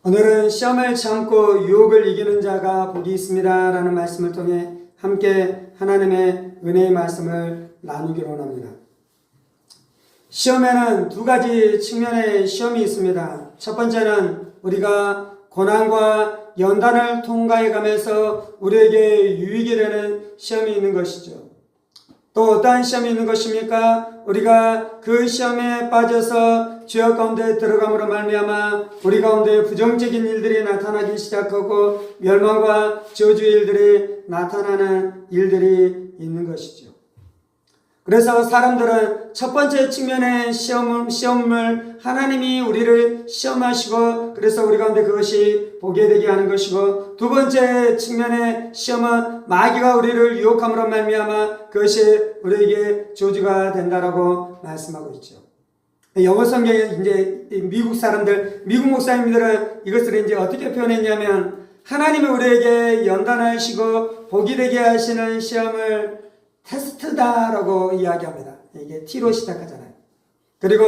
오늘은 시험을 참고 유혹을 이기는 자가 복이 있습니다 라는 말씀을 통해 함께 하나님의 은혜의 말씀을 나누기로 합니다. 시험에는 두 가지 측면의 시험이 있습니다. 첫 번째는 우리가 고난과 연단을 통과해 가면서 우리에게 유익이 되는 시험이 있는 것이죠. 또 어떠한 시험이 있는 것입니까? 우리가 그 시험에 빠져서 죄악 가운데 들어감으로 말미암아 우리 가운데 부정적인 일들이 나타나기 시작하고 멸망과 저주의 일들이 나타나는 일들이 있는 것이죠. 그래서 사람들은 첫 번째 측면의 시험을 하나님이 우리를 시험하시고 그래서 우리 가운데 그것이 보게 되게 하는 것이고, 두 번째 측면의 시험은 마귀가 우리를 유혹함으로 말미암아 그것이 우리에게 저주가 된다라고 말씀하고 있죠. 영어 성경에 이제 미국 목사님들은 이것을 이제 어떻게 표현했냐면, 하나님이 우리에게 연단하시고 복이 되게 하시는 시험을 테스트다라고 이야기합니다. 이게 T로 시작하잖아요. 그리고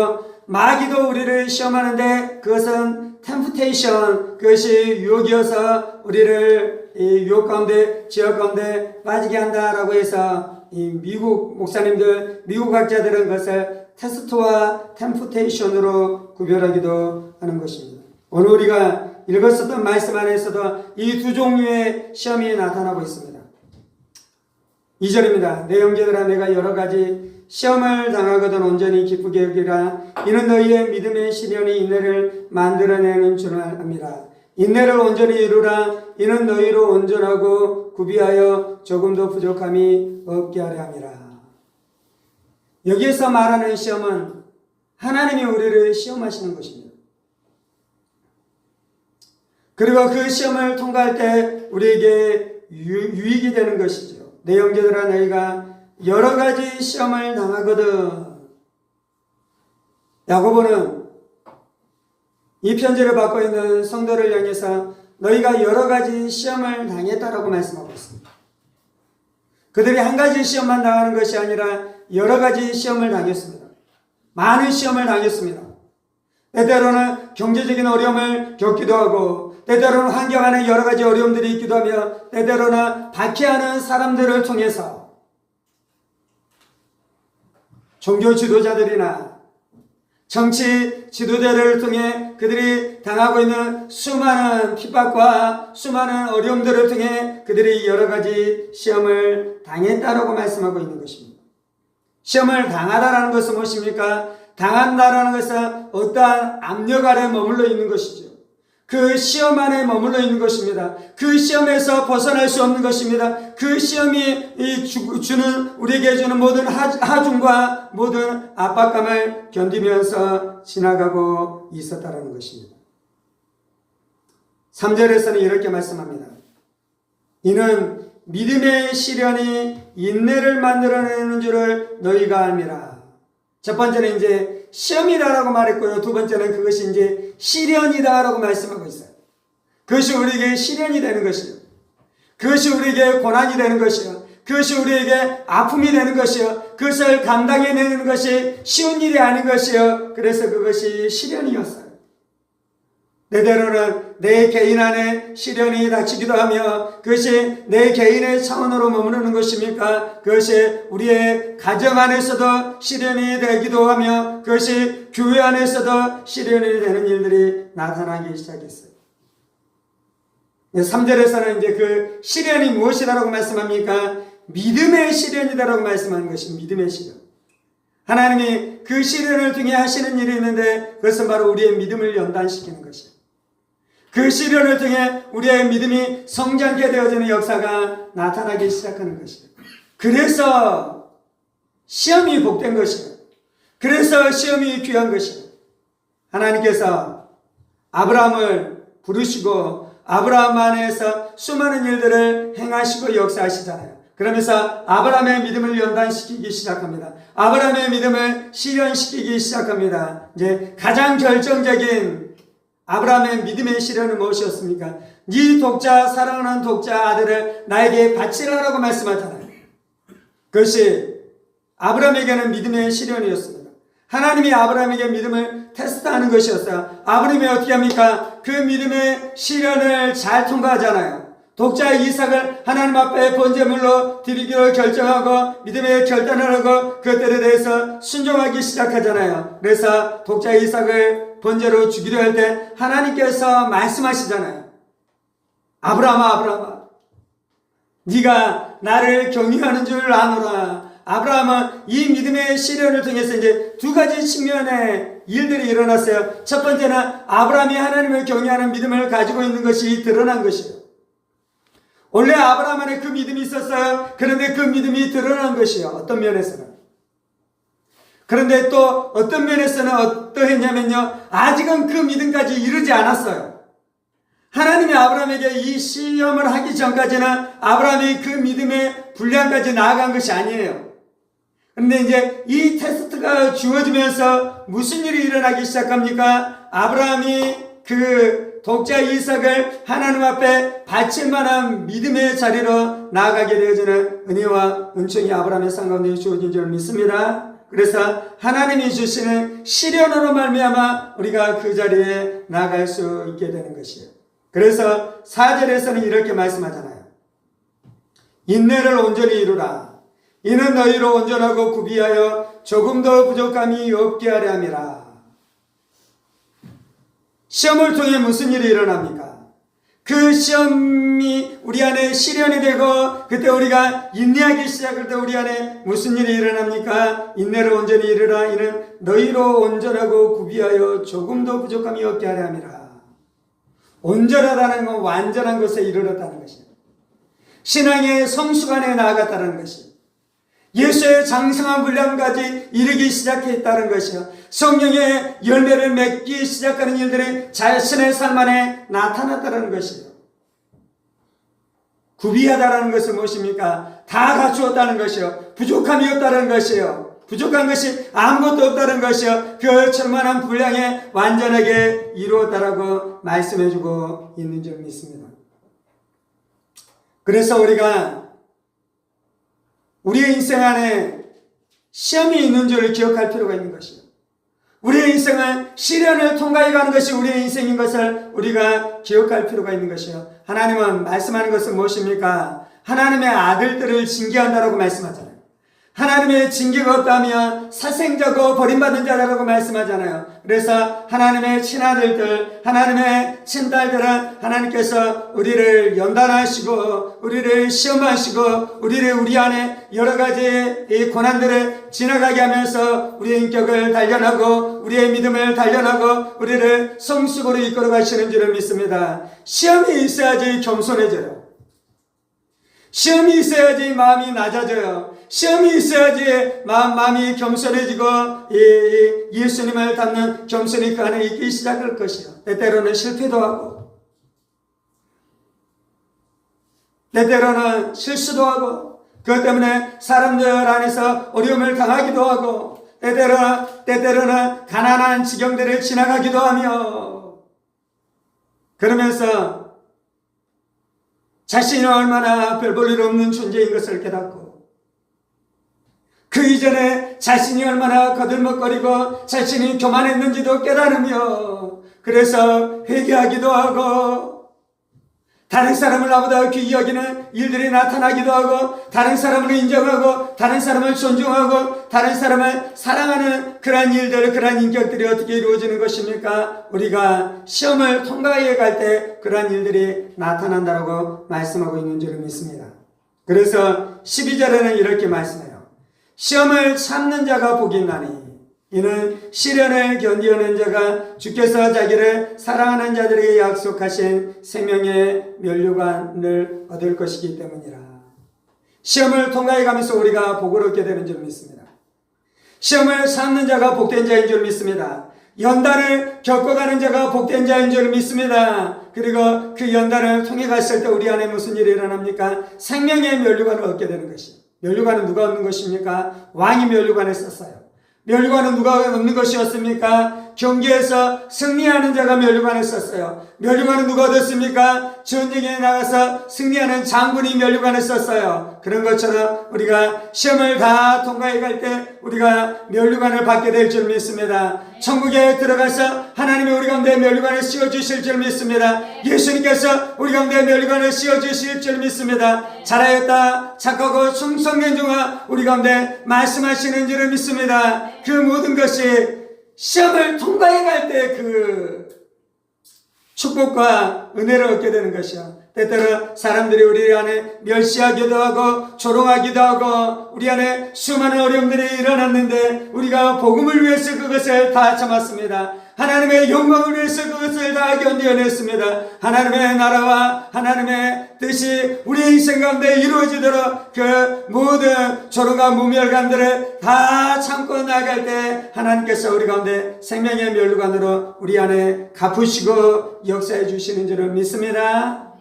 마귀도 우리를 시험하는데 그것은 temptation, 그것이 유혹이어서 우리를 이 유혹 가운데, 지역 가운데 빠지게 한다라고 해서 이 미국 목사님들, 미국 학자들은 그것을 테스트와 temptation으로 구별하기도 하는 것입니다. 오늘 우리가 읽었었던 말씀 안에서도 이 두 종류의 시험이 나타나고 있습니다. 2절입니다. 내 형제들아, 내가 여러 가지 시험을 당하거든 온전히 기쁘게 여기라. 이는 너희의 믿음의 시련이 인내를 만들어내는 줄 압니다. 인내를 온전히 이루라. 이는 너희로 온전하고 구비하여 조금도 부족함이 없게 하려 함이라. 여기에서 말하는 시험은 하나님이 우리를 시험하시는 것입니다. 그리고 그 시험을 통과할 때 우리에게 유익이 되는 것이죠. 내 형제들아, 너희가 여러 가지 시험을 당하거든. 야고보는 이 편지를 받고 있는 성도를 향해서 너희가 여러 가지 시험을 당했다라고 말씀하고 있습니다. 그들이 한 가지 시험만 당하는 것이 아니라 여러 가지 시험을 당했습니다. 많은 시험을 당했습니다. 때때로는 경제적인 어려움을 겪기도 하고, 때때로는 환경 안에 여러 가지 어려움들이 있기도 하며, 때때로는 박해하는 사람들을 통해서 종교 지도자들이나 정치 지도자들을 통해 그들이 당하고 있는 수많은 핍박과 수많은 어려움들을 통해 그들이 여러 가지 시험을 당했다라고 말씀하고 있는 것입니다. 시험을 당하다라는 것은 무엇입니까? 당한다라는 것은 어떠한 압력 아래 머물러 있는 것이죠. 그 시험 안에 머물러 있는 것입니다. 그 시험에서 벗어날 수 없는 것입니다. 그 시험이 우리에게 주는 모든 하중과 모든 압박감을 견디면서 지나가고 있었다는 것입니다. 3절에서는 이렇게 말씀합니다. 이는 믿음의 시련이 인내를 만들어내는 줄을 너희가 알미라. 첫 번째는 이제 시험이다라고 말했고요. 두 번째는 그것이 이제 시련이다라고 말씀하고 있어요. 그것이 우리에게 시련이 되는 것이요. 그것이 우리에게 고난이 되는 것이요. 그것이 우리에게 아픔이 되는 것이요. 그것을 감당해내는 것이 쉬운 일이 아닌 것이요. 그래서 그것이 시련이었어요. 때때로는 내 개인 안에 시련이 닥치기도 하며 그것이 내 개인의 차원으로 머무르는 것입니까? 그것이 우리의 가정 안에서도 시련이 되기도 하며 그것이 교회 안에서도 시련이 되는 일들이 나타나기 시작했어요. 3절에서는 이제 그 시련이 무엇이라고 말씀합니까? 믿음의 시련이다라고 말씀하는 것입니다. 믿음의 시련. 하나님이 그 시련을 통해 하시는 일이 있는데 그것은 바로 우리의 믿음을 연단시키는 것이에요. 그 시련을 통해 우리의 믿음이 성장케 되어지는 역사가 나타나기 시작하는 것이에요. 그래서 시험이 복된 것이에요. 그래서 시험이 귀한 것이에요. 하나님께서 아브라함을 부르시고 아브라함 안에서 수많은 일들을 행하시고 역사하시잖아요. 그러면서 아브라함의 믿음을 연단시키기 시작합니다. 아브라함의 믿음을 실현시키기 시작합니다. 이제 가장 결정적인 아브라함의 믿음의 시련은 무엇이었습니까? 네 독자, 사랑하는 독자 아들을 나에게 바치라라고 말씀하잖아요. 그것이 아브라함에게는 믿음의 시련이었습니다. 하나님이 아브라함에게 믿음을 테스트하는 것이었어요. 아브라함이 어떻게 합니까? 그 믿음의 시련을 잘 통과하잖아요. 독자 이삭을 하나님 앞에 번제물로 드리기로 결정하고 믿음의 결단을 하고 그것들에 대해서 순종하기 시작하잖아요. 그래서 독자 이삭을 번제로 주기로 할 때 하나님께서 말씀하시잖아요. 아브라함아, 네가 나를 경외하는 줄 아노라. 아브라함은 이 믿음의 시련을 통해서 이제 두 가지 측면의 일들이 일어났어요. 첫 번째는 아브라함이 하나님을 경외하는 믿음을 가지고 있는 것이 드러난 것이에요. 원래 아브라함 안에 그 믿음이 있었어요. 그런데 그 믿음이 드러난 것이에요. 어떤 면에서는. 그런데 또 어떤 면에서는 어떠했냐면요. 아직은 그 믿음까지 이르지 않았어요. 하나님이 아브라함에게 이 시험을 하기 전까지는 아브라함이 그 믿음의 분량까지 나아간 것이 아니에요. 그런데 이제 이 테스트가 주어지면서 무슨 일이 일어나기 시작합니까? 아브라함이 그 독자 이삭을 하나님 앞에 바칠 만한 믿음의 자리로 나아가게 되어지는 은혜와 은총이 아브라함의 삶 가운데 주어진 줄 믿습니다. 그래서 하나님이 주시는 시련으로 말미암아 우리가 그 자리에 나아갈 수 있게 되는 것이에요. 그래서 4절에서는 이렇게 말씀하잖아요. 인내를 온전히 이루라. 이는 너희로 온전하고 구비하여 조금도 부족함이 없게 하려 함이라. 시험을 통해 무슨 일이 일어납니까? 그 시험이 우리 안에 시련이 되고 그때 우리가 인내하기 시작할 때 우리 안에 무슨 일이 일어납니까? 인내를 온전히 이루라. 이는 너희로 온전하고 구비하여 조금도 부족함이 없게 하려 함이라. 온전하다는 건 완전한 것에 이르렀다는 것이에요. 신앙의 성숙안에 나아갔다는 것이에요. 예수의 장성한 분량까지 이르기 시작했다는 것이요. 성령의 열매를 맺기 시작하는 일들이 자신의 삶 안에 나타났다는 것이요. 구비하다라는 것은 무엇입니까? 다 갖추었다는 것이요. 부족함이 없다는 것이요. 부족한 것이 아무것도 없다는 것이요. 그 충만한 분량에 완전하게 이루었다라고 말씀해주고 있는 줄 믿습니다. 그래서 우리가 우리의 인생 안에 시험이 있는 줄을 기억할 필요가 있는 것이요. 우리의 인생은 시련을 통과해 가는 것이 우리의 인생인 것을 우리가 기억할 필요가 있는 것이요. 하나님은 말씀하는 것은 무엇입니까? 하나님의 아들들을 징계한다라고 말씀하잖아요. 하나님의 징계가 없다면 살생자고 버림받는 자라고 말씀하잖아요. 그래서 하나님의 친아들들, 하나님의 친딸들은 하나님께서 우리를 연단하시고 우리를 시험하시고 우리 안에 여러 가지 이 고난들을 지나가게 하면서 우리의 인격을 단련하고 우리의 믿음을 단련하고 우리를 성숙으로 이끌어 가시는 줄을 믿습니다. 시험이 있어야지 겸손해져요. 시험이 있어야지 마음이 낮아져요. 시험이 있어야지 마음이 겸손해지고 예수님을 닮는 겸손이 그 안에 있기 시작할 것이요. 때때로는 실패도 하고 때때로는 실수도 하고 그것 때문에 사람들 안에서 어려움을 당하기도 하고 때때로는 가난한 지경들을 지나가기도 하며 그러면서 자신이 얼마나 별 볼 일 없는 존재인 것을 깨닫고 그 이전에 자신이 얼마나 거들먹거리고 자신이 교만했는지도 깨달으며 그래서 회개하기도 하고 다른 사람을 나보다 귀히 여기는 일들이 나타나기도 하고 다른 사람을 인정하고 다른 사람을 존중하고 다른 사람을 사랑하는 그러한 일들, 그러한 인격들이 어떻게 이루어지는 것입니까? 우리가 시험을 통과해 갈 때 그러한 일들이 나타난다고 말씀하고 있는 줄을 믿습니다. 그래서 12절에는 이렇게 말씀해요. 시험을 참는 자가 복이 있나니 이는 시련을 견디어낸 자가 주께서 자기를 사랑하는 자들에게 약속하신 생명의 면류관을 얻을 것이기 때문이라. 시험을 통과해 가면서 우리가 복을 얻게 되는 줄 믿습니다. 시험을 참는 자가 복된 자인 줄 믿습니다. 연단을 겪어가는 자가 복된 자인 줄 믿습니다. 그리고 그 연단을 통해 갔을 때 우리 안에 무슨 일이 일어납니까? 생명의 면류관을 얻게 되는 것이에요. 면류관은 누가 얻는 것입니까? 왕이 면류관을 썼어요. 면류관은 누가 얻는 것이었습니까? 경기에서 승리하는 자가 면류관을 썼어요. 면류관은 누가 얻었습니까? 전쟁에 나가서 승리하는 장군이 면류관을 썼어요. 그런 것처럼 우리가 시험을 다 통과해 갈 때 우리가 면류관을 받게 될 줄 믿습니다. 천국에 들어가서 하나님이 우리 가운데 면류관을 씌워주실 줄 믿습니다. 예수님께서 우리 가운데 면류관을 씌워주실 줄 믿습니다. 잘하였다 착하고 충성된 종아 우리 가운데 말씀하시는 줄을 믿습니다. 그 모든 것이 시험을 통과해 갈 때 그 축복과 은혜를 얻게 되는 것이요. 때때로 사람들이 우리 안에 멸시하기도 하고 조롱하기도 하고 우리 안에 수많은 어려움들이 일어났는데 우리가 복음을 위해서 그것을 다 참았습니다. 하나님의 영광을 위해서 그것을 다 견뎌냈습니다. 하나님의 나라와 하나님의 뜻이 우리의 인생 가운데 이루어지도록 그 모든 조롱과 무멸감들을 다 참고 나갈 때 하나님께서 우리 가운데 생명의 면류관으로 우리 안에 갚으시고 역사해 주시는 줄을 믿습니다.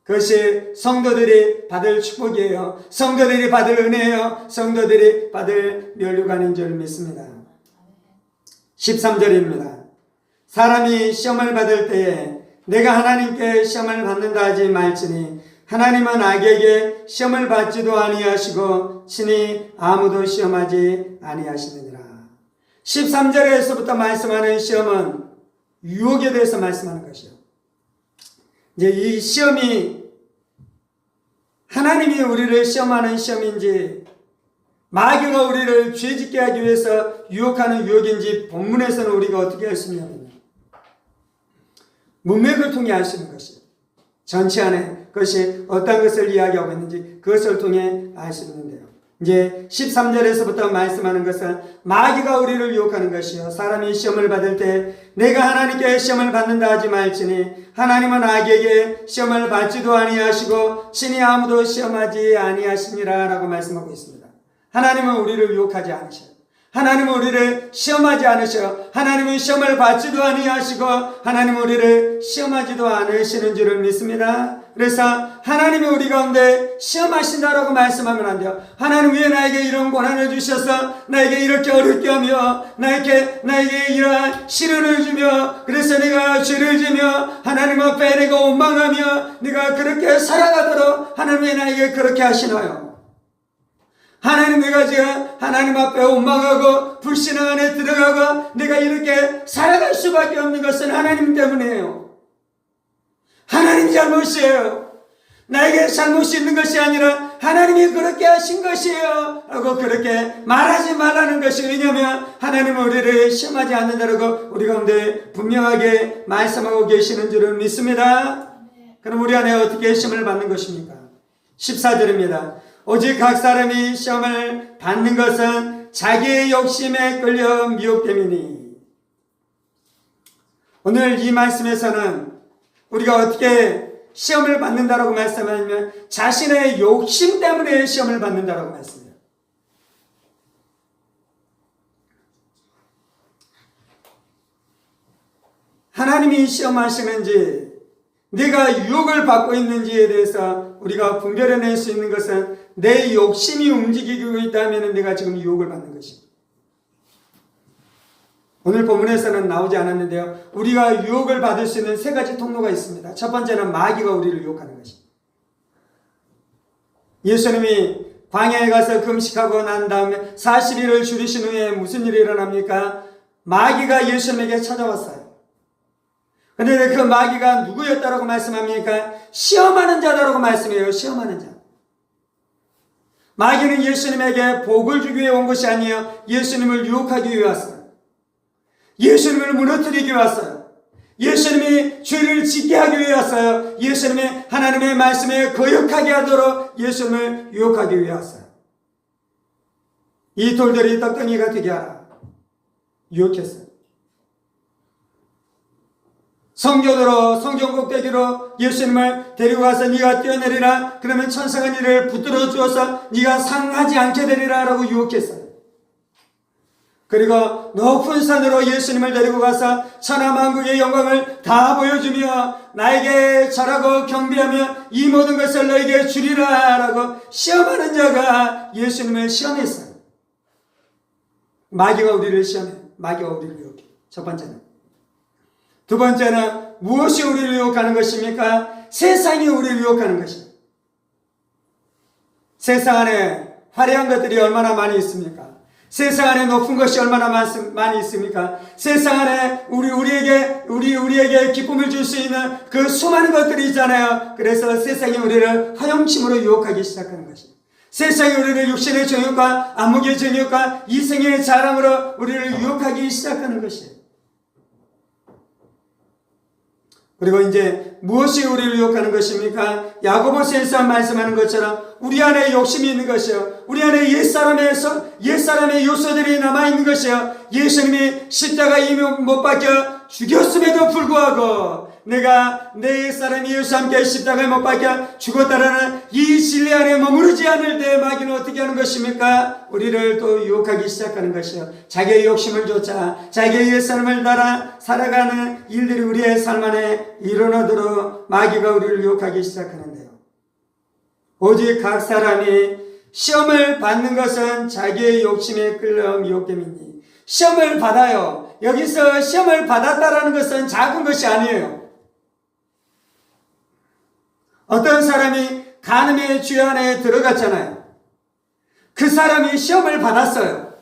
그것이 성도들이 받을 축복이에요. 성도들이 받을 은혜예요. 성도들이 받을 면류관인 줄 믿습니다. 13절입니다. 사람이 시험을 받을 때에 내가 하나님께 시험을 받는다 하지 말지니 하나님은 악에게 시험을 받지도 아니하시고 친히 아무도 시험하지 아니하시느니라. 13절에서부터 말씀하는 시험은 유혹에 대해서 말씀하는 것이요. 이제 이 시험이 하나님이 우리를 시험하는 시험인지 마귀가 우리를 죄짓게 하기 위해서 유혹하는 유혹인지 본문에서는 우리가 어떻게 할 수 있냐면 문맥을 통해 알 수 있는 것이에요. 전체 안에 그것이 어떤 것을 이야기하고 있는지 그것을 통해 알 수 있는데요. 이제 13절에서부터 말씀하는 것은 마귀가 우리를 유혹하는 것이요. 사람이 시험을 받을 때 내가 하나님께 시험을 받는다 하지 말지니 하나님은 악에게 시험을 받지도 아니하시고 친히 아무도 시험하지 아니하시니라 라고 말씀하고 있습니다. 하나님은 우리를 유혹하지 않으셔요. 하나님은 우리를 시험하지 않으셔요. 하나님은 시험을 받지도 아니하시고 하나님은 우리를 시험하지도 않으시는 줄을 믿습니다. 그래서 하나님이 우리 가운데 시험하신다라고 말씀하면 안 돼요. 하나님 왜 나에게 이런 고난을 주셔서 나에게 이렇게 어렵게 하며 나에게 이러한 시련을 주며 그래서 내가 죄를 지며 하나님 앞에 내가 원망하며 내가 그렇게 살아가도록 하나님 왜 나에게 그렇게 하시나요? 하나님 내가 지금 하나님 앞에 원망하고 불신 안에 들어가고 내가 이렇게 살아갈 수밖에 없는 것은 하나님 때문이에요. 하나님 잘못이에요. 나에게 잘못이 있는 것이 아니라 하나님이 그렇게 하신 것이에요 라고 그렇게 말하지 말라는 것이 왜냐하면 하나님은 우리를 시험하지 않는다라고 우리 가운데 분명하게 말씀하고 계시는 줄을 믿습니다. 그럼 우리 안에 어떻게 시험을 받는 것입니까? 14절입니다. 오직 각 사람이 시험을 받는 것은 자기의 욕심에 끌려 미혹됨이니. 오늘 이 말씀에서는 우리가 어떻게 시험을 받는다라고 말씀하냐면 자신의 욕심 때문에 시험을 받는다라고 말씀해요. 하나님이 시험하시는지 내가 유혹을 받고 있는지에 대해서 우리가 분별해낼 수 있는 것은 내 욕심이 움직이고 있다면 내가 지금 유혹을 받는 것입니다. 오늘 본문에서는 나오지 않았는데요. 우리가 유혹을 받을 수 있는 세 가지 통로가 있습니다. 첫 번째는 마귀가 우리를 유혹하는 것입니다. 예수님이 광야에 가서 금식하고 난 다음에 40일을 줄이신 후에 무슨 일이 일어납니까? 마귀가 예수님에게 찾아왔어요. 그런데 그 마귀가 누구였다라고 말씀합니까? 시험하는 자다라고 말씀해요. 시험하는 자. 마귀는 예수님에게 복을 주기 위해 온 것이 아니에요. 예수님을 유혹하기 위해 왔어요. 예수님을 무너뜨리기 위해 왔어요. 예수님이 죄를 짓게 하기 위해 왔어요. 예수님이 하나님의 말씀에 거역하게 하도록 예수님을 유혹하기 위해 왔어요. 이 돌들이 떡덩이가 되게 하라. 유혹했어요. 성전으로 성전 꼭대기로 예수님을 데리고 가서 네가 뛰어내리라. 그러면 천사가 네를 붙들어 주어서 네가 상하지 않게 되리라 라고 유혹했어요. 그리고 높은 산으로 예수님을 데리고 가서 천하만국의 영광을 다 보여주며 나에게 절하고 경배하며 이 모든 것을 너에게 주리라 라고 시험하는 자가 예수님을 시험했어요. 마귀가 우리를 시험해. 마귀가 우리를 유혹해. 첫 번째는. 두 번째는 무엇이 우리를 유혹하는 것입니까? 세상이 우리를 유혹하는 것입니다. 세상 안에 화려한 것들이 얼마나 많이 있습니까? 세상 안에 높은 것이 얼마나 많이 있습니까? 세상 안에 우리에게 기쁨을 줄 수 있는 그 수많은 것들이 있잖아요. 그래서 세상이 우리를 허영심으로 유혹하기 시작하는 것입니다. 세상이 우리를 육신의 정욕과 안목의 정욕과 이생의 자랑으로 우리를 유혹하기 시작하는 것이에요. 그리고 이제 무엇이 우리를 유혹하는 것입니까? 야고보서에서 말씀하는 것처럼 우리 안에 욕심이 있는 것이요, 우리 안에 옛사람의 요소들이 남아있는 것이요, 예수님이 십자가 이미 못 박혀 죽였음에도 불구하고 내가 내 옛사람이 예수와 함께 십자가에 못 박혀 죽었다라는 이 진리 안에 머무르지 않을 때 마귀는 어떻게 하는 것입니까? 우리를 또 유혹하기 시작하는 것이요, 자기의 욕심을 쫓아 자기의 옛사람을 따라 살아가는 일들이 우리의 삶 안에 일어나도록 마귀가 우리를 유혹하기 시작하는데요. 오직 각 사람이 시험을 받는 것은 자기의 욕심에 끌려 미혹됨이니, 시험을 받아요. 여기서 시험을 받았다라는 것은 작은 것이 아니에요. 어떤 사람이 간음의 죄 안에 들어갔잖아요. 그 사람이 시험을 받았어요.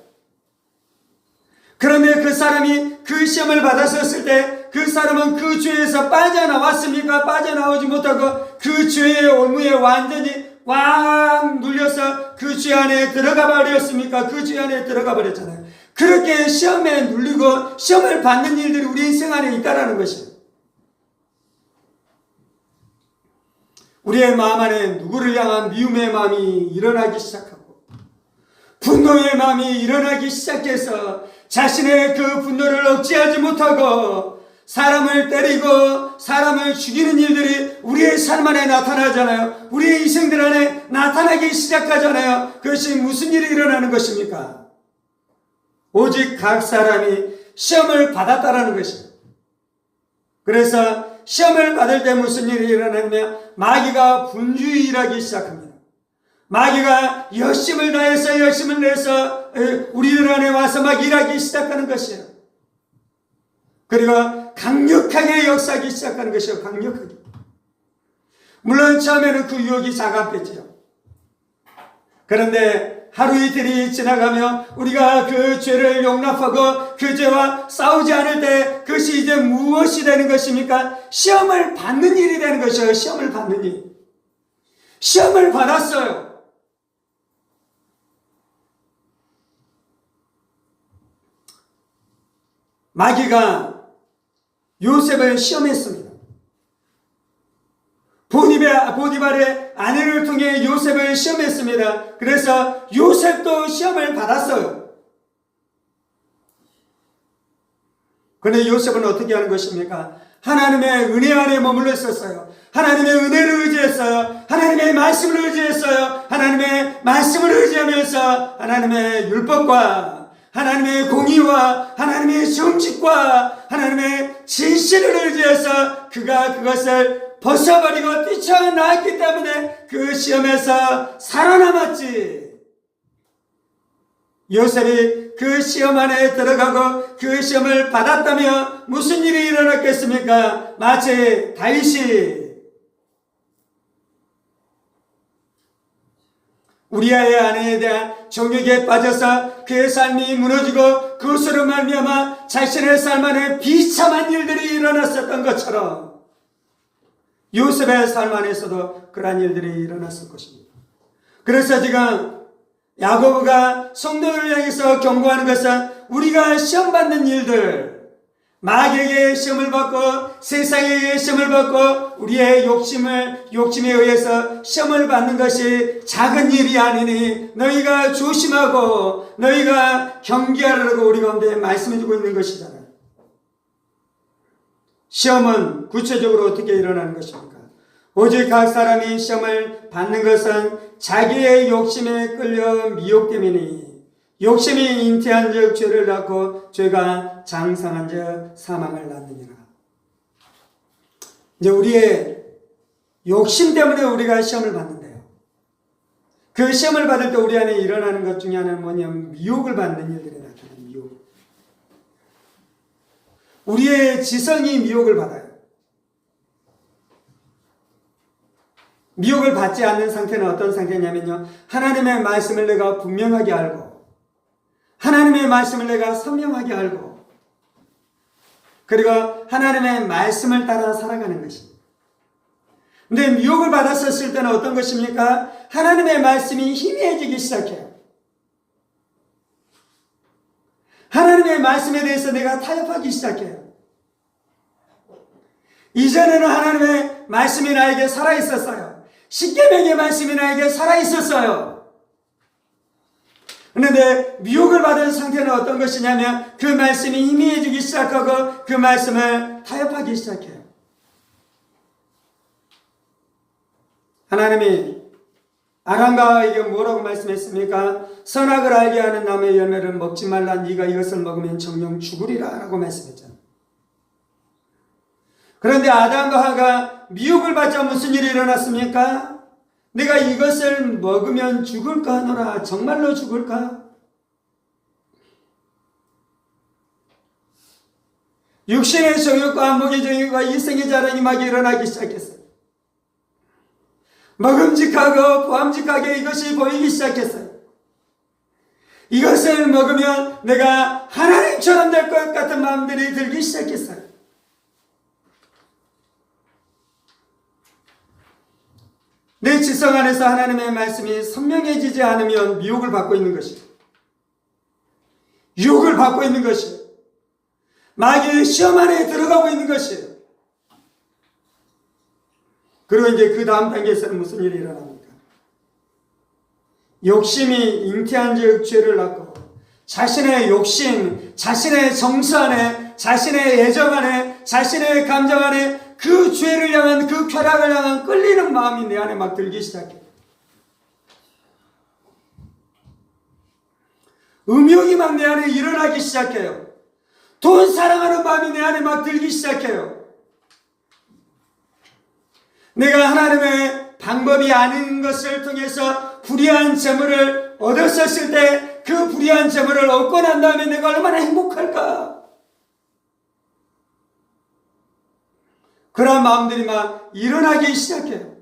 그런데 그 사람이 그 시험을 받았었을 때 그 사람은 그 죄에서 빠져나왔습니까? 빠져나오지 못하고 그 죄의 올무에 완전히 꽉 눌려서 그 죄 안에 들어가 버렸습니까? 그 죄 안에 들어가 버렸잖아요. 그렇게 시험에 눌리고 시험을 받는 일들이 우리 인생 안에 있다라는 것이에요. 우리의 마음 안에 누구를 향한 미움의 마음이 일어나기 시작하고 분노의 마음이 일어나기 시작해서 자신의 그 분노를 억제하지 못하고 사람을 때리고 사람을 죽이는 일들이 우리의 삶 안에 나타나잖아요. 우리의 인생들 안에 나타나기 시작하잖아요. 그것이 무슨 일이 일어나는 것입니까? 오직 각 사람이 시험을 받았다라는 것입니다. 그래서 시험을 받을 때 무슨 일이 일어나냐면 마귀가 분주히 일하기 시작합니다. 마귀가 열심을 다해서 열심을 내서 우리들 안에 와서 막 일하기 시작하는 것이에요. 그리고 강력하게 역사하기 시작하는 것이에요. 강력하게. 물론 처음에는 그 유혹이 작았겠죠. 그런데 하루 이틀이 지나가며 우리가 그 죄를 용납하고 그 죄와 싸우지 않을 때 그것이 이제 무엇이 되는 것입니까? 시험을 받는 일이 되는 것이에요. 시험을 받는 일. 시험을 받았어요. 마귀가 요셉을 시험했습니다. 보디발의 아내를 통해 요셉을 시험했습니다. 그래서 요셉도 시험을 받았어요. 그런데 요셉은 어떻게 하는 것입니까? 하나님의 은혜 안에 머물러 있었어요. 하나님의 은혜를 의지했어요. 하나님의 말씀을 의지했어요. 하나님의 말씀을 의지하면서 하나님의 율법과 하나님의 공의와 하나님의 정직과 하나님의 진실을 의지해서 그가 그것을 벗어버리고 뛰쳐나왔기 때문에 그 시험에서 살아남았지. 요셉이 그 시험 안에 들어가고 그 시험을 받았다며 무슨 일이 일어났겠습니까? 마치 다윗이 우리아의 아내에 대한 정욕에 빠져서 그의 삶이 무너지고 그것으로 말미암아 자신의 삶 안에 비참한 일들이 일어났었던 것처럼 요셉의 삶 안에서도 그러한 일들이 일어났을 것입니다. 그래서 지금 야고보가 성도를 향해서 경고하는 것은 우리가 시험받는 일들, 마귀에게 시험을 받고 세상에게 시험을 받고 우리의 욕심에 의해서 시험을 받는 것이 작은 일이 아니니 너희가 조심하고 너희가 경계하라고 우리 가운데 말씀해주고 있는 것이잖아요. 시험은 구체적으로 어떻게 일어나는 것입니까? 오직 각 사람이 시험을 받는 것은 자기의 욕심에 끌려 미혹됨이니 욕심이 잉태한 즉 죄를 낳고 죄가 장성한 즉 사망을 낳느니라. 이제 우리의 욕심 때문에 우리가 시험을 받는데요. 그 시험을 받을 때 우리 안에 일어나는 것 중에 하나는 뭐냐면 미혹을 받는 일들이 나타납니다. 우리의 지성이 미혹을 받아요. 미혹을 받지 않는 상태는 어떤 상태냐면요, 하나님의 말씀을 내가 분명하게 알고, 하나님의 말씀을 내가 선명하게 알고, 그리고 하나님의 말씀을 따라 살아가는 것입니다. 근데 미혹을 받았었을 때는 어떤 것입니까? 하나님의 말씀이 희미해지기 시작해요. 하나님의 말씀에 대해서 내가 타협하기 시작해요. 이전에는 하나님의 말씀이 나에게 살아있었어요. 십계명의 말씀이 나에게 살아있었어요. 그런데 미혹을 받은 상태는 어떤 것이냐면 그 말씀이 희미해지기 시작하고 그 말씀을 타협하기 시작해요. 하나님이 아람과에게 뭐라고 말씀했습니까? 선악을 알게 하는 나무의 열매를 먹지 말라. 네가 이것을 먹으면 정녕 죽으리라 라고 말씀했잖아요. 그런데 아담과 하와가 미혹을 받자 무슨 일이 일어났습니까? 내가 이것을 먹으면 죽을까 하노라. 정말로 죽을까? 육신의 정욕과 목의 정욕과 이생의 자랑이 막 일어나기 시작했어요. 먹음직하고 보암직하게 이것이 보이기 시작했어요. 이것을 먹으면 내가 하나님처럼 될 것 같은 마음들이 들기 시작했어요. 내 지성 안에서 하나님의 말씀이 선명해지지 않으면 미혹을 받고 있는 것이에요. 유혹을 받고 있는 것이에요. 마귀의 시험 안에 들어가고 있는 것이에요. 그리고 이제 그 다음 단계에서는 무슨 일이 일어납니까? 욕심이 잉태한 즉 죄를 낳고 자신의 욕심, 자신의 정서 안에, 자신의 애정 안에, 자신의 감정 안에 그 죄를 향한, 그 쾌락을 향한 끌리는 마음이 내 안에 막 들기 시작해요. 음욕이 막 내 안에 일어나기 시작해요. 돈 사랑하는 마음이 내 안에 막 들기 시작해요. 내가 하나님의 방법이 아닌 것을 통해서 불의한 재물을 얻었었을 때 그 불의한 재물을 얻고 난 다음에 내가 얼마나 행복할까? 그런 마음들이 막 일어나기 시작해요.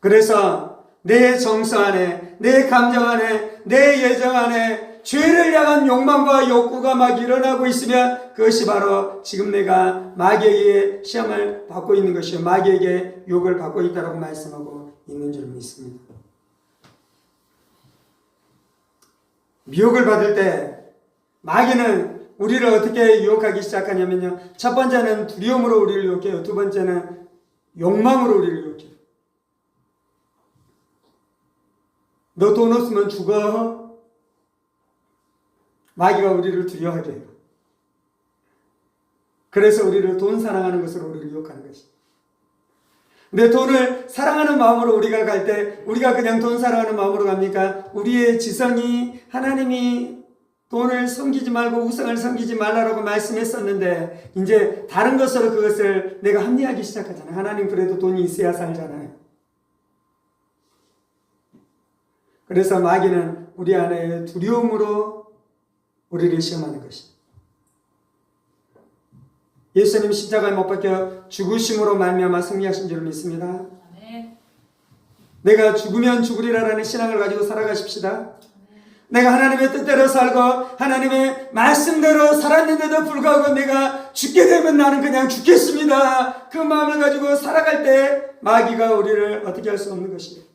그래서 내 정서 안에, 내 감정 안에, 내 예정 안에 죄를 향한 욕망과 욕구가 막 일어나고 있으면 그것이 바로 지금 내가 마귀에게 시험을 받고 있는 것이요, 마귀에게 욕을 받고 있다고 말씀하고 있는 줄 믿습니다. 미혹을 받을 때 마귀는 우리를 어떻게 유혹하기 시작하냐면요, 첫 번째는 두려움으로 우리를 유혹해요. 두 번째는 욕망으로 우리를 유혹해요. 너 돈 없으면 죽어. 마귀가 우리를 두려워하게 해요. 그래서 우리를 돈 사랑하는 것으로 우리를 유혹하는 것이죠. 근데 돈을 사랑하는 마음으로 우리가 갈 때 우리가 그냥 돈 사랑하는 마음으로 갑니까? 우리의 지성이 하나님이 돈을 섬기지 말고 우상을 섬기지 말라라고 말씀했었는데 이제 다른 것으로 그것을 내가 합리화하기 시작하잖아요. 하나님 그래도 돈이 있어야 살잖아요. 그래서 마귀는 우리 안에 두려움으로 우리를 시험하는 것입니다. 예수님 십자가에 못 박혀 죽으심으로 말미암아 승리하신 줄 믿습니다. 아멘. 내가 죽으면 죽으리라라는 신앙을 가지고 살아가십시다. 아멘. 내가 하나님의 뜻대로 살고 하나님의 말씀대로 살았는데도 불구하고 내가 죽게 되면 나는 그냥 죽겠습니다. 그 마음을 가지고 살아갈 때 마귀가 우리를 어떻게 할 수 없는 것이에요.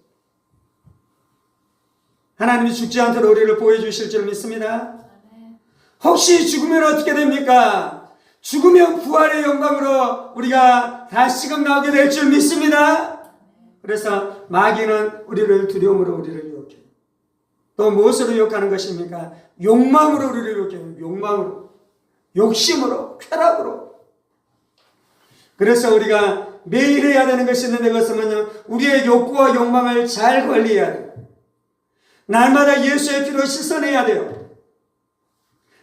하나님이 죽지 않도록 우리를 보호해 주실 줄 믿습니다. 아멘. 혹시 죽으면 어떻게 됩니까? 죽으면 부활의 영광으로 우리가 다시금 나오게 될 줄 믿습니다. 그래서 마귀는 우리를 두려움으로 우리를 유혹해요. 또 무엇으로 유혹하는 것입니까? 욕망으로 우리를 유혹해요. 욕망으로, 욕심으로, 쾌락으로. 그래서 우리가 매일 해야 되는 것이 있는데 그것은 우리의 욕구와 욕망을 잘 관리해야 돼요. 날마다 예수의 피로 씻어내야 돼요.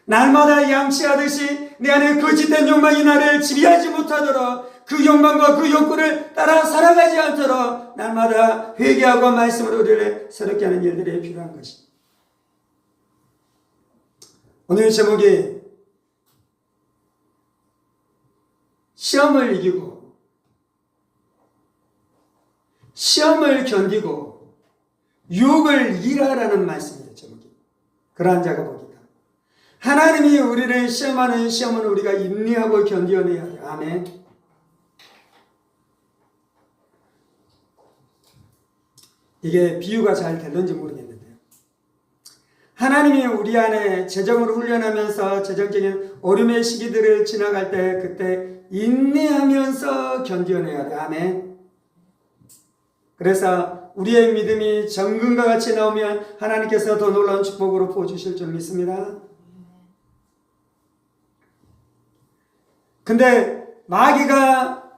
날마다 양치하듯이 내 안에 거짓된 욕망이 나를 지배하지 못하도록 그 욕망과 그 욕구를 따라 살아가지 않도록 날마다 회개하고 말씀으로 우리를 새롭게 하는 일들이 필요한 것입니다. 오늘 제목이 시험을 이기고 시험을 견디고 유혹을 이기라라는 말씀이에요. 제목이. 그러한 자가 복이다. 하나님이 우리를 시험하는 시험은 우리가 인내하고 견뎌내야 돼요. 아멘. 이게 비유가 잘 되는지 모르겠는데요. 하나님이 우리 안에 재정을 훈련하면서 재정적인 어려움의 시기들을 지나갈 때 그때 인내하면서 견뎌내야 돼. 아멘. 그래서 우리의 믿음이 정금과 같이 나오면 하나님께서 더 놀라운 축복으로 부어주실 줄 믿습니다. 근데 마귀가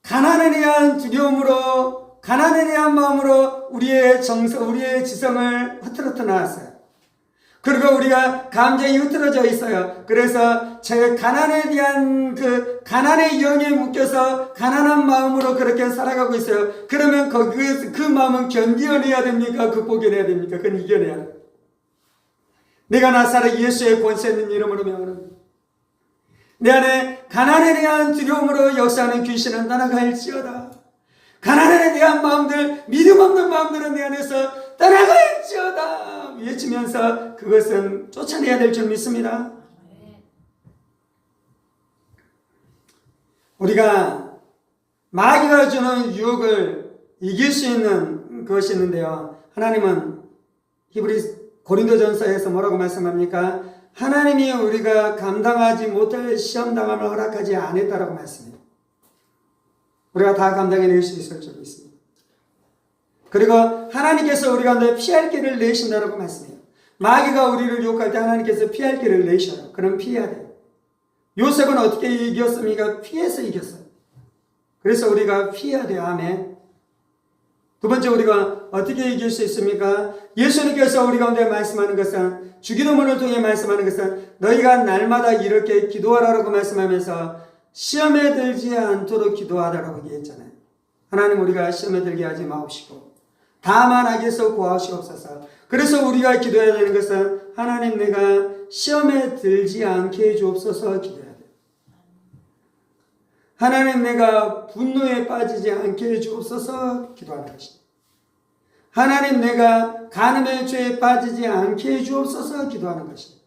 가난에 대한 두려움으로 가난에 대한 마음으로 우리의 지성을 흐트러뜨려 놨어요. 그리고 우리가 감정이 흐트러져 있어요. 그래서 제 가난에 대한 그 가난의 영에 묶여서 가난한 마음으로 그렇게 살아가고 있어요. 그러면 그 마음은 견뎌내야 됩니까? 극복해내야 됩니까? 그건 이겨내야 돼요. 내가 나사렛 예수의 권세 있는 이름으로 명하노니 내 안에 가난에 대한 두려움으로 역사하는 귀신은 떠나갈지어다. 가난에 대한 마음들, 믿음 없는 마음들은 내 안에서 떠나갈지어다 외치면서 그것은 쫓아내야 될 줄 믿습니다. 우리가 마귀가 주는 유혹을 이길 수 있는 것이 있는데요. 하나님은 고린도전서에서 뭐라고 말씀합니까? 하나님이 우리가 감당하지 못할 시험당함을 허락하지 않았다라고 말씀해요. 우리가 다 감당해낼 수 있을 줄 믿습니다. 그리고 하나님께서 우리 가운데 피할 길을 내신다라고 말씀해요. 마귀가 우리를 유혹할 때 하나님께서 피할 길을 내셔요. 그럼 피해야 돼요. 요셉은 어떻게 이겼습니까? 피해서 이겼어요. 그래서 우리가 피해야 돼요. 아멘. 두 번째, 우리가 어떻게 이길 수 있습니까? 예수님께서 우리 가운데 말씀하는 것은, 주기도문을 통해 말씀하는 것은 너희가 날마다 이렇게 기도하라고 말씀하면서 시험에 들지 않도록 기도하라고 얘기했잖아요. 하나님, 우리가 시험에 들게 하지 마옵시고 다만 악에서 구하시옵소서. 그래서 우리가 기도해야 되는 것은 하나님, 내가 시험에 들지 않게 해주옵소서 기도해야 돼요. 하나님, 내가 분노에 빠지지 않게 해주옵소서 기도하는 것입니다. 하나님, 내가 간음의 죄에 빠지지 않게 해주옵소서 기도하는 것입니다.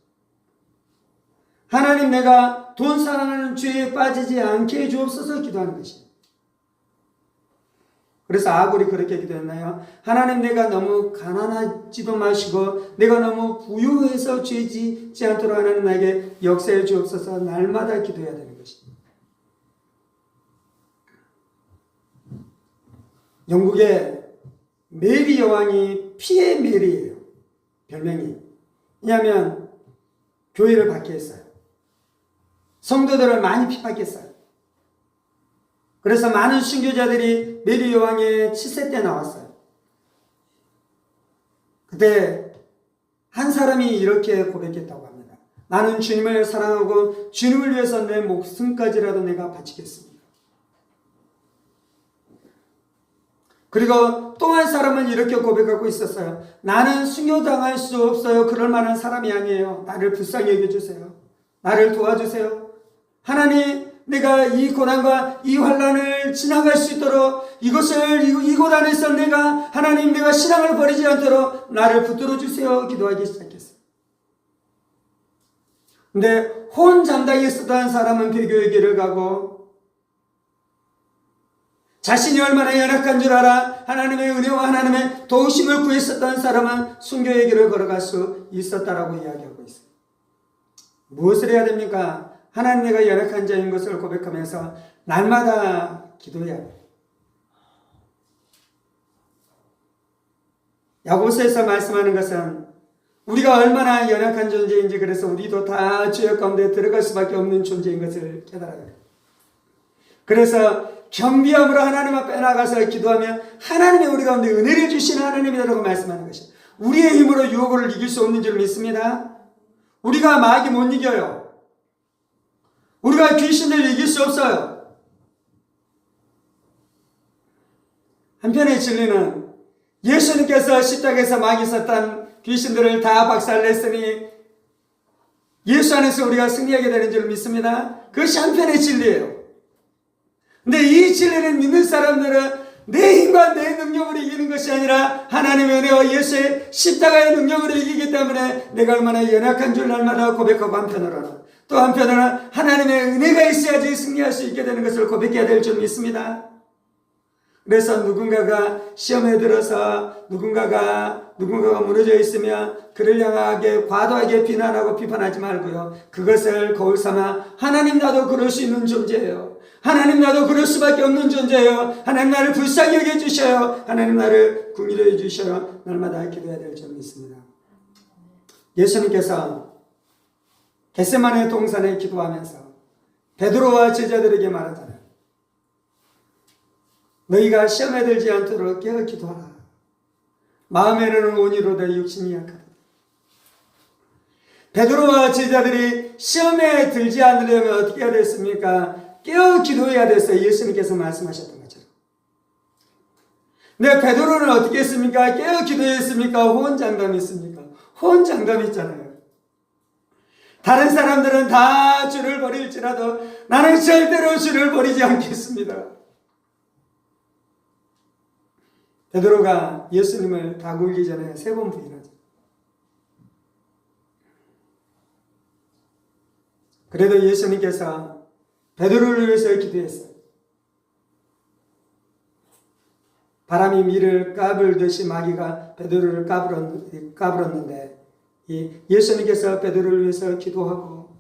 하나님, 내가 돈 사랑하는 죄에 빠지지 않게 해주옵소서 기도하는 것입니다. 그래서 아굴이 그렇게 기도했나요? 하나님, 내가 너무 가난하지도 마시고 내가 너무 부유해서 죄 짓지 않도록 하나님 나에게 역사해 주옵소서. 날마다 기도해야 되는 것입니다. 영국의 메리 여왕이 피의 메리예요. 별명이. 왜냐하면 교회를 박해했어요. 성도들을 많이 핍박했어요. 그래서 많은 순교자들이 메리 여왕의 7세 때 나왔어요. 그때 한 사람이 이렇게 고백했다고 합니다. 나는 주님을 사랑하고 주님을 위해서 내 목숨까지라도 내가 바치겠습니다. 그리고 또 한 사람은 이렇게 고백하고 있었어요. 나는 순교당할 수 없어요. 그럴 만한 사람이 아니에요. 나를 불쌍히 여겨주세요. 나를 도와주세요. 하나님, 내가 이 고난과 이 환난을 지나갈 수 있도록 이 고난에서 하나님, 내가 신앙을 버리지 않도록 나를 붙들어 주세요. 기도하기 시작했어요. 근데 혼잠당에 쓰던 사람은 배교의 길을 가고 자신이 얼마나 연약한 줄 알아 하나님의 은혜와 하나님의 도우심을 구했었던 사람은 순교의 길을 걸어갈 수 있었다라고 이야기하고 있어요. 무엇을 해야 됩니까? 하나님, 내가 연약한 자인 것을 고백하면서 날마다 기도해야 돼요. 야고보서에서 말씀하는 것은 우리가 얼마나 연약한 존재인지, 그래서 우리도 다 죄악 가운데 들어갈 수밖에 없는 존재인 것을 깨달아야 돼요. 그래서 겸비함으로 하나님 앞에 나가서 기도하면 하나님이 우리 가운데 은혜를 주시는 하나님이라고 말씀하는 것이에요. 우리의 힘으로 유혹을 이길 수 없는 줄 믿습니다. 우리가 마귀 못 이겨요. 우리가 귀신을 이길 수 없어요. 한편의 진리는 예수님께서 십자가에서 마귀 사탄 귀신들을 다 박살냈으니 예수 안에서 우리가 승리하게 되는 줄 믿습니다. 그것이 한편의 진리예요. 근데 이 진리를 믿는 사람들은 내 힘과 내 능력으로 이기는 것이 아니라 하나님의 은혜와 예수의 십자가의 능력으로 이기기 때문에 내가 얼마나 연약한 줄 날마다 고백하고 한편으로는 또 한편으로는 하나님의 은혜가 있어야지 승리할 수 있게 되는 것을 고백해야 될 줄 믿습니다. 그래서 누군가가 시험에 들어서 누군가가 무너져 있으면 그를 향하게 과도하게 비난하고 비판하지 말고요. 그것을 거울 삼아 하나님 나도 그럴 수 있는 존재예요. 하나님 나도 그럴 수밖에 없는 존재예요. 하나님 나를 불쌍히 여겨주셔요. 하나님 나를 긍휼히 여겨주셔요. 날마다 기도해야 될 줄 믿습니다. 예수님께서 겟세마네 동산에 기도하면서 베드로와 제자들에게 말하잖아요. 너희가 시험에 들지 않도록 깨어 기도하라. 마음에는 온이로되 육신이 약하다. 베드로와 제자들이 시험에 들지 않으려면 어떻게 해야 됐습니까? 깨어 기도해야 됐어요. 예수님께서 말씀하셨던 것처럼. 근데 베드로는 어떻게 했습니까? 깨어 기도했습니까? 호언장담이 있습니까? 호언장담이 있잖아요. 다른 사람들은 다 주를 버릴지라도 나는 절대로 주를 버리지 않겠습니다. 베드로가 예수님을 다 굴기 전에 3번 부인하죠. 그래도 예수님께서 베드로를 위해서 기도했어요. 바람이 밀을 까불듯이 마귀가 베드로를 까불었는데 예수님께서 베드로를 위해서 기도하고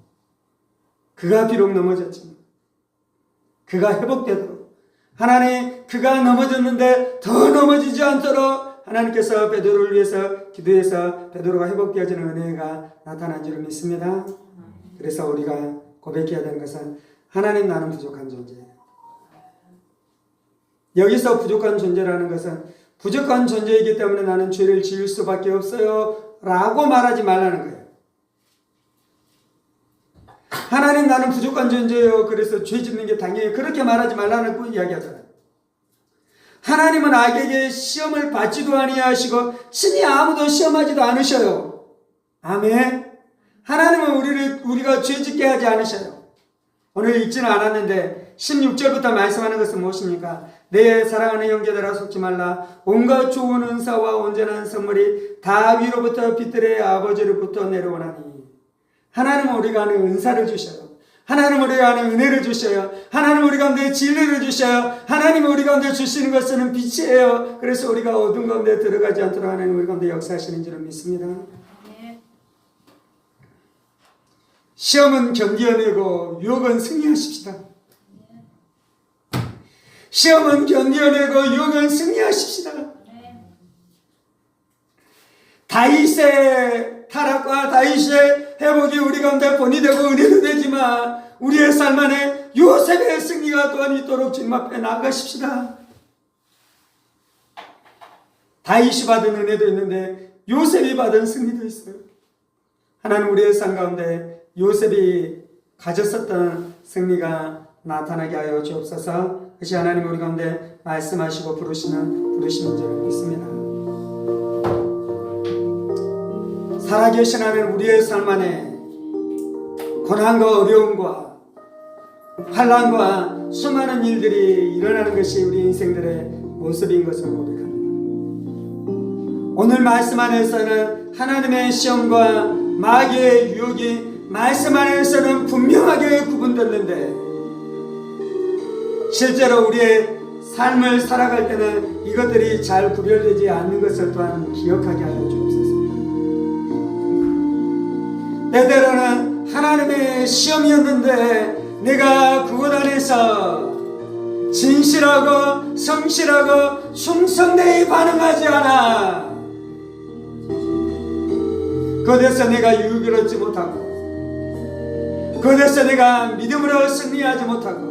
그가 비록 넘어졌지만 그가 회복되도록 하나님 그가 넘어졌는데 더 넘어지지 않도록 하나님께서 베드로를 위해서 기도해서 베드로가 회복되어지는 은혜가 나타난 줄 믿습니다. 그래서 우리가 고백해야 되는 것은 하나님 나는 부족한 존재예요. 여기서 부족한 존재라는 것은 부족한 존재이기 때문에 나는 죄를 지을 수밖에 없어요 라고 말하지 말라는 거예요. 하나님 나는 부족한 존재예요. 그래서 죄 짓는 게 당연히 그렇게 말하지 말라는 거 이야기하잖아요. 하나님은 악에게 시험을 받지도 아니하시고 친히 아무도 시험하지도 않으셔요. 아멘. 하나님은 우리가 죄 짓게 하지 않으셔요. 오늘 읽지는 않았는데 16절부터 말씀하는 것은 무엇입니까? 내 사랑하는 형제들아 속지 말라. 온갖 좋은 은사와 온전한 선물이 다 위로부터 빛들의 아버지로부터 내려오나니. 하나님은 우리가 하는 은사를 주셔요. 하나님은 우리 가운데 은혜를 주셔요. 하나님은 우리 가운데 진리를 주셔요. 하나님은 우리 가운데 주시는 것은 빛이에요. 그래서 우리가 어둠 가운데 들어가지 않도록 하나님 우리 가운데 역사하시는 줄을 믿습니다. 시험은 견디어내고 유혹은 승리하십시다. 시험은 견디어내고 유혹은 승리하십시다. 다윗의 타락과 다윗의 회복이 우리 가운데 본이 되고 은혜도 되지만 우리의 삶 안에 요셉의 승리가 또한 있도록 주님 앞에 나아가십시다. 다윗이 받은 은혜도 있는데 요셉이 받은 승리도 있어요. 하나님 우리의 삶 가운데 요셉이 가졌었던 승리가 나타나게 하여 주옵소서. 그것이 하나님 우리 가운데 말씀하시고 부르시는 줄 믿습니다. 살아계신 하나님 우리의 삶 안에 고난과 어려움과 환난과 수많은 일들이 일어나는 것이 우리 인생들의 모습인 것을 고백합니다. 오늘 말씀 안에서는 하나님의 시험과 마귀의 유혹이 말씀 안에서는 분명하게 구분됐는데 실제로 우리의 삶을 살아갈 때는 이것들이 잘 구별되지 않는 것을 또한 기억하게 하여 주옵소서. 때때로는 하나님의 시험이었는데 내가 그곳 안에서 진실하고 성실하고 충성되이 반응하지 않아 그곳에서 내가 유익을 얻지 못하고 그곳에서 내가 믿음으로 승리하지 못하고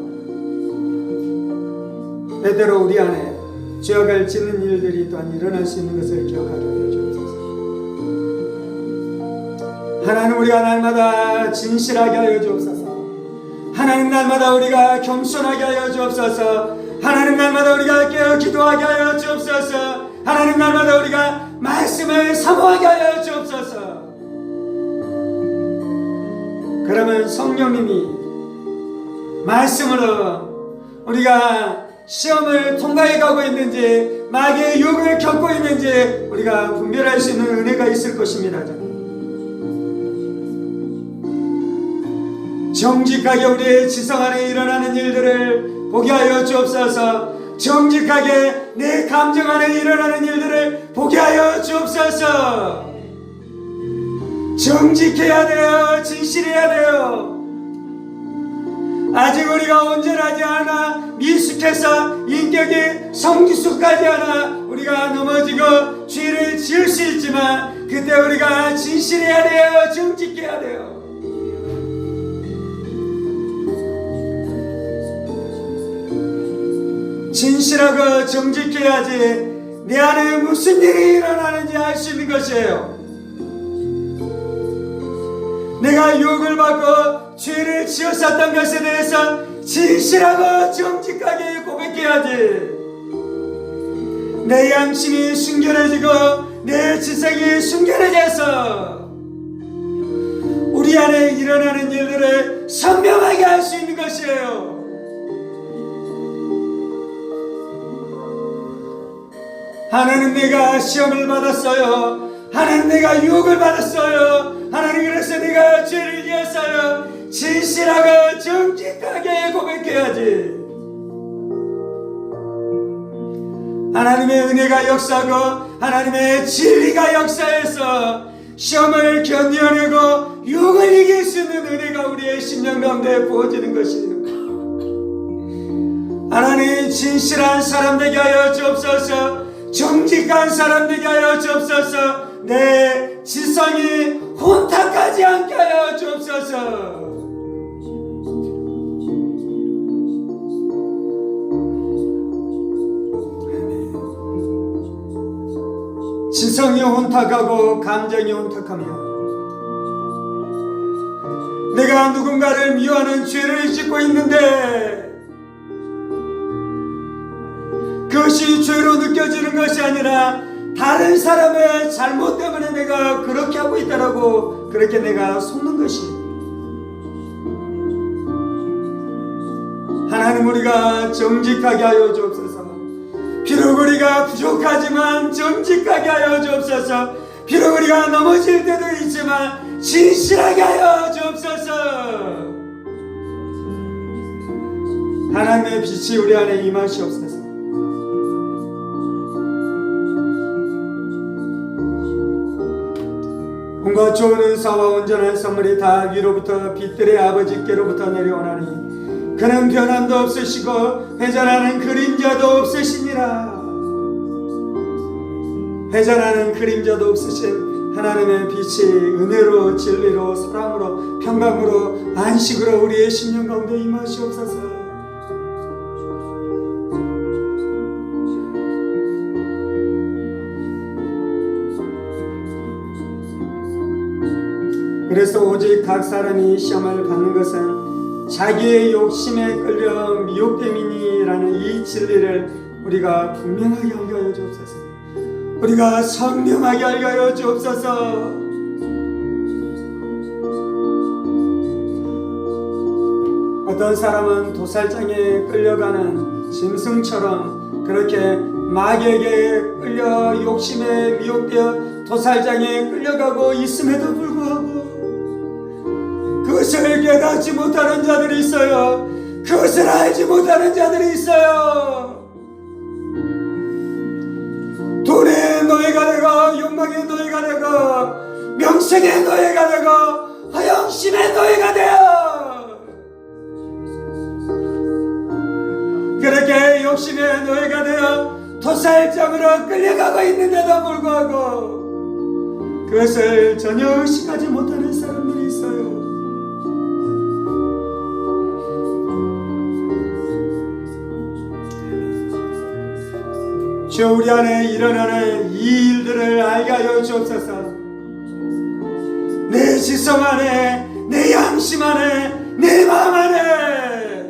때때로 우리 안에 죄악을 짓는 일들이 또한 일어날 수 있는 것을 기억하게 하여 주옵소서. 하나님 우리가 날마다 진실하게 하여 주옵소서. 하나님 날마다 우리가 겸손하게 하여 주옵소서. 하나님 날마다 우리가 깨어 기도하게 하여 주옵소서. 하나님 날마다 우리가 말씀을 사모하게 하여 주옵소서. 그러면 성령님이 말씀으로 우리가 시험을 통과해 가고 있는지 마귀의 유혹을 겪고 있는지 우리가 분별할 수 있는 은혜가 있을 것입니다. 정직하게 우리의 지성 안에 일어나는 일들을 보게 하여 주옵소서. 정직하게 내 감정 안에 일어나는 일들을 보게 하여 주옵소서. 정직해야 돼요. 진실해야 돼요. 아직 우리가 온전하지 않아 미숙해서 인격이 성숙하지 않아 우리가 넘어지고 죄를 지을 수 있지만 그때 우리가 진실해야 돼요. 정직해야 돼요. 진실하고 정직해야지 내 안에 무슨 일이 일어나는지 알 수 있는 것이에요. 내가 유혹을 받고 죄를 지었었던 것에 대해서 진실하고 정직하게 고백해야지. 내 양심이 순결해지고 내 지성이 순결해져서 우리 안에 일어나는 일들을 선명하게 할 수 있는 것이에요. 하나님, 내가 시험을 받았어요. 하나님, 내가 유혹을 받았어요. 하나님, 그래서 내가 죄를 지었어요. 진실하고 정직하게 고백해야지. 하나님의 은혜가 역사하고 하나님의 진리가 역사해서 시험을 견뎌내고 유혹을 이길 수 있는 은혜가 우리의 심령 가운데 부어지는 것이에요. 하나님, 진실한 사람 되게 하여 주옵소서. 정직한 사람 되게 하여 주옵소서. 내 지성이 혼탁하지 않게 하여 주옵소서. 지성이 혼탁하고 감정이 혼탁하며 내가 누군가를 미워하는 죄를 짓고 있는데 그것이 죄로 느껴지는 것이 아니라 다른 사람의 잘못 때문에 내가 그렇게 하고 있다라고 그렇게 내가 속는 것이. 하나님, 우리가 정직하게 하여 주옵소서. 비록 우리가 부족하지만 정직하게 하여 주옵소서. 비록 우리가 넘어질 때도 있지만 진실하게 하여 주옵소서. 하나님의 빛이 우리 안에 임하시옵소서. 온갖 좋은 은사와 온전한 선물이 다 위로부터 빛들의 아버지께로부터 내려오나니 그는 변함도 없으시고 회전하는 그림자도 없으시니라. 회전하는 그림자도 없으신 하나님의 빛이 은혜로 진리로 사랑으로 평강으로 안식으로 우리의 심령 가운데 임하시옵소서. 그래서 오직 각 사람이 시험을 받는 것은 자기의 욕심에 끌려 미혹됨이니라는 이 진리를 우리가 분명하게 알게 하여 주옵소서. 우리가 선명하게 알게 하여 주옵소서. 어떤 사람은 도살장에 끌려가는 짐승처럼 그렇게 마귀에게 끌려 욕심에 미혹되어 도살장에 끌려가고 있음에도 불구하고 그것을 깨닫지 못하는 자들이 있어요. 그것을 알지 못하는 자들이 있어요. 돈의 노예가 되고 욕망의 노예가 되고 명성의 노예가 되고 허영심의 노예가 되어 그렇게 욕심의 노예가 되어 도살장으로 끌려가고 있는데도 불구하고 그것을 전혀 의식하지 못하는 사람들이 있어요. 주여, 우리 안에 일어나는 이 일들을 알게 하여 주옵소서. 내 지성 안에, 내 양심 안에, 내 마음 안에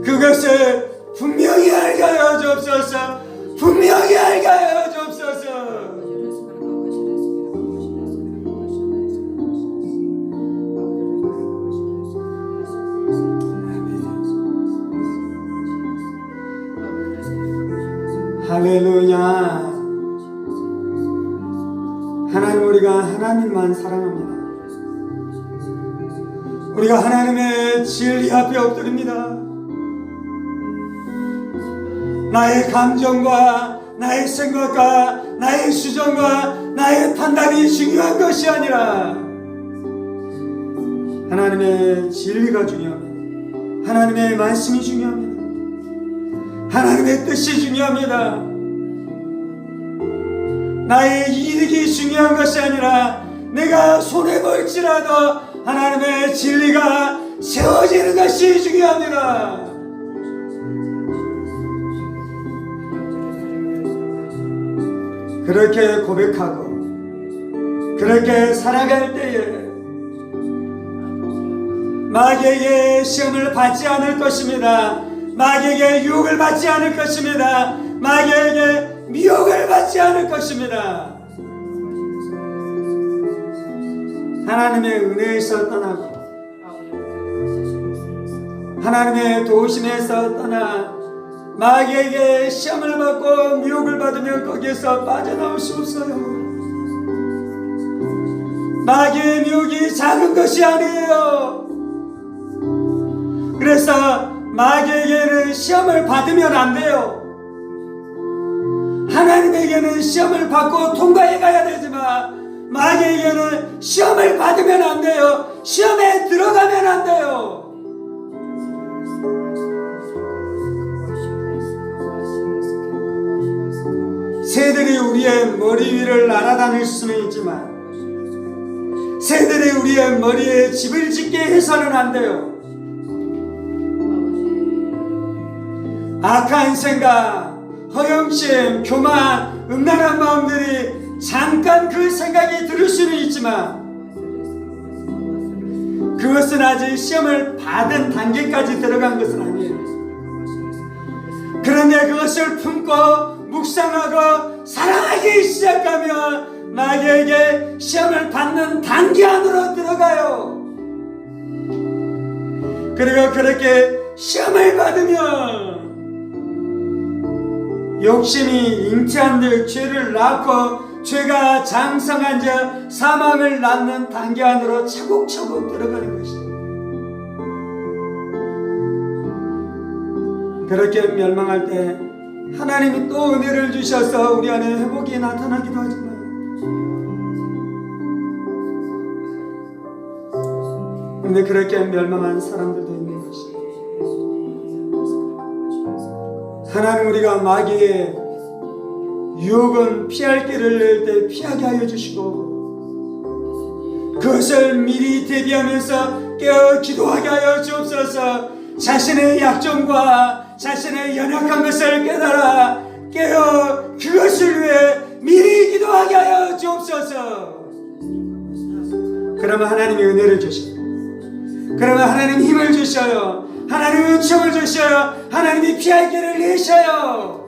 그것을 분명히 알게 하여 주옵소서. 분명히 알게 하여 주옵소서. 할렐루야. 하나님, 우리가 하나님만 사랑합니다. 우리가 하나님의 진리 앞에 엎드립니다. 나의 감정과 나의 생각과 나의 수정과 나의 판단이 중요한 것이 아니라 하나님의 진리가 중요합니다. 하나님의 말씀이 중요합니다. 하나님의 뜻이 중요합니다. 나의 이익이 중요한 것이 아니라 내가 손해볼지라도 하나님의 진리가 세워지는 것이 중요합니다. 그렇게 고백하고 그렇게 살아갈 때에 마귀에게 시험을 받지 않을 것입니다. 마귀에게 유혹을 받지 않을 것입니다. 마귀에게 미혹을 받지 않을 것입니다. 하나님의 은혜에서 떠나고 하나님의 도우심에서 떠나 마귀에게 시험을 받고 미혹을 받으면 거기에서 빠져나올 수 없어요. 마귀의 미혹이 작은 것이 아니에요. 그래서 마귀에게는 시험을 받으면 안 돼요. 하나님에게는 시험을 받고 통과해 가야 되지만 마귀에게는 시험을 받으면 안 돼요. 시험에 들어가면 안 돼요. 새들이 우리의 머리 위를 날아다닐 수는 있지만 새들이 우리의 머리에 집을 짓게 해서는 안 돼요. 악한 생각, 허영심, 교만, 음란한 마음들이 잠깐 그 생각이 들을 수는 있지만 그것은 아직 시험을 받은 단계까지 들어간 것은 아니에요. 그런데 그것을 품고 묵상하고 사랑하기 시작하면 마귀에게 시험을 받는 단계 안으로 들어가요. 그리고 그렇게 시험을 받으면 욕심이 잉태한 듯 죄를 낳고 죄가 장성한 자 사망을 낳는 단계 안으로 차곡차곡 들어가는 것이죠. 그렇게 멸망할 때 하나님이 또 은혜를 주셔서 우리 안에 회복이 나타나기도 하지만 근데 그렇게 멸망한 사람들도 있는 것이 하나님, 우리가 마귀의 유혹은 피할 길을 낼 때 피하게 하여 주시고 그것을 미리 대비하면서 깨어 기도하게 하여 주옵소서. 자신의 약점과 자신의 연약한 것을 깨달아 깨어 그것을 위해 미리 기도하게 하여 주옵소서. 그러면 하나님이 은혜를 주셔요. 그러면 하나님 힘을 주셔요. 하나님 은총을 주셔요. 하나님이 피할 길을 내셔요.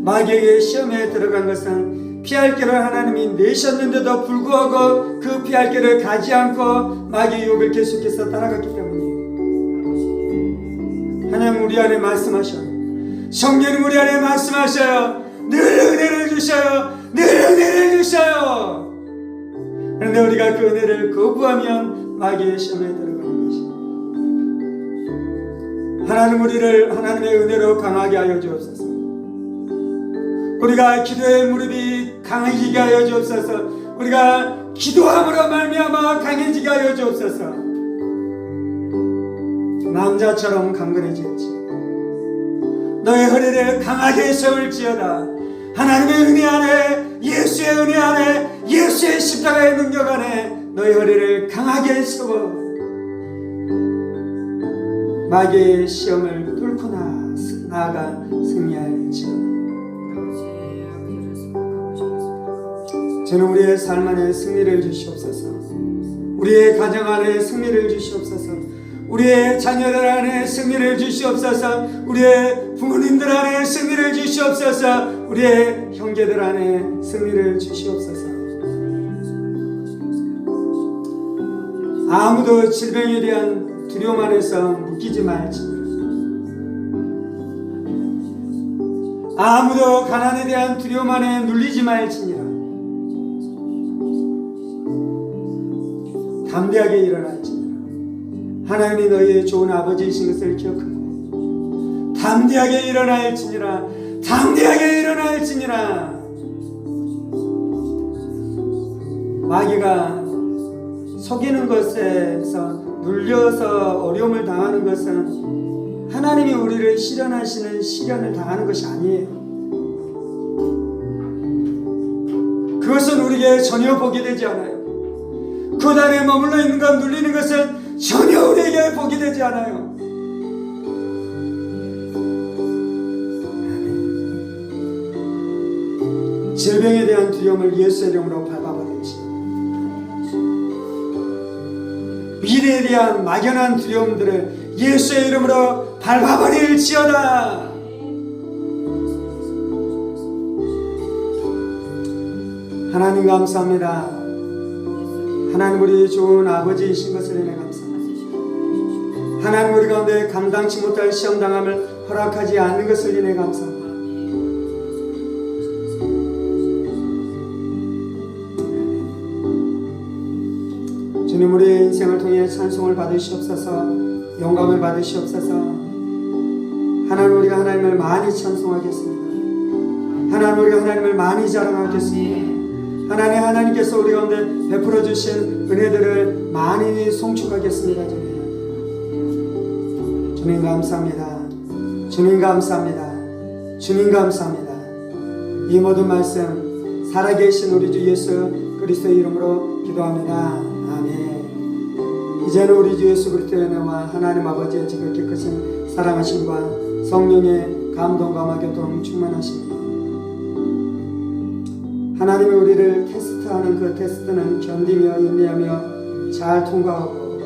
마귀에게 시험에 들어간 것은 피할 길을 하나님이 내셨는데도 불구하고 그 피할 길을 가지 않고 마귀의 유혹을 계속해서 따라갔기 때문이에요. 하나님 우리 안에 말씀하셔요. 성령님 우리 안에 말씀하셔요. 늘 은혜를 주셔요. 늘 은혜를 주셔요. 그런데 우리가 그 은혜를 거부하면 마귀의 시험에 들어가는 것입니다. 하나님 우리를 하나님의 은혜로 강하게 하여 주옵소서. 우리가 기도의 무릎이 강해지게 하여 주옵소서. 우리가 기도함으로 말미암아 강해지게 하여 주옵소서. 남자처럼 강건해질지 너의 허리를 강하게 세울지어다. 하나님의 은혜 안에, 예수의 은혜 안에, 예수의 십자가의 능력 안에 너의 허리를 강하게 세워 마귀의 시험을 뚫고 나아가 승리할지어다. 저는 우리의 삶 안에 승리를 주시옵소서. 우리의 가정 안에 승리를 주시옵소서. 우리의 자녀들 안에 승리를 주시옵소서. 우리의 부모님들 안에 승리를 주시옵소서. 우리의 형제들 안에 승리를 주시옵소서. 아무도 질병에 대한 두려움 안에서 묶이지 말지니라. 아무도 가난에 대한 두려움 안에 눌리지 말지니라. 담대하게 일어날지니라. 하나님이 너희의 좋은 아버지이신 것을 기억하고 담대하게 일어날지니라. 담대하게 일어날지니라. 마귀가 속이는 것에서 눌려서 어려움을 당하는 것은 하나님이 우리를 시련하시는 시련을 당하는 것이 아니에요. 그것은 우리에게 전혀 복이 되지 않아요. 그 안에 머물러 있는 것, 눌리는 것은 전혀 우리에게 복이 되지 않아요. 질병에 대한 두려움을 예수의 이름으로 밟아버리지. 미래에 대한 막연한 두려움들을 예수의 이름으로 밟아버릴지어다. 하나님 감사합니다. 하나님 우리 좋은 아버지이신 것을 인해 감사합니다. 하나님 우리 가운데 감당치 못할 시험당함을 허락하지 않는 것을 인해 감사합니다. 주님 우리의 인생을 통해 찬송을 받으시옵소서. 영광을 받으시옵소서. 하나님 우리가 하나님을 많이 찬송하겠습니다. 하나님 우리가 하나님을 많이 자랑하겠습니다. 하나님께서 우리 가운데 베풀어 주신 은혜들을 많이 송축하겠습니다. 주님 감사합니다. 주님 감사합니다. 주님 감사합니다. 이 모든 말씀 살아계신 우리 주 예수 그리스도의 이름으로 기도합니다. 아멘. 이제는 우리 주 예수 그리스도의 은혜와 하나님 아버지의 지극히 크신 사랑하심과 성령의 감동과 교통 충만하십니다. 하나님이 우리를 테스트하는 그 테스트는 견디며 인내하며 잘 통과하고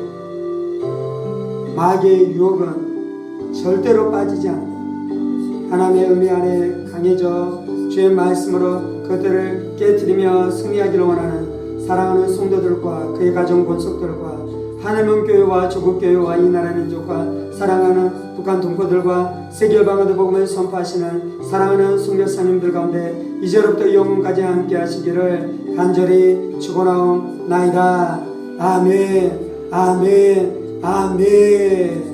마귀의 유혹은 절대로 빠지지 않고 하나님의 은혜 안에 강해져 주의 말씀으로 그들을 깨뜨리며 승리하기를 원하는 사랑하는 성도들과 그의 가정 본속들과 하늘문교회와 조국교회와 이 나라 민족과 사랑하는 북한 동포들과 세계 방언의 복음을 선포하시는 사랑하는 선교사님들 가운데 이제로부터 영원까지 함께 하시기를 간절히 축원하옵나이다. 아멘. 아멘. 아멘.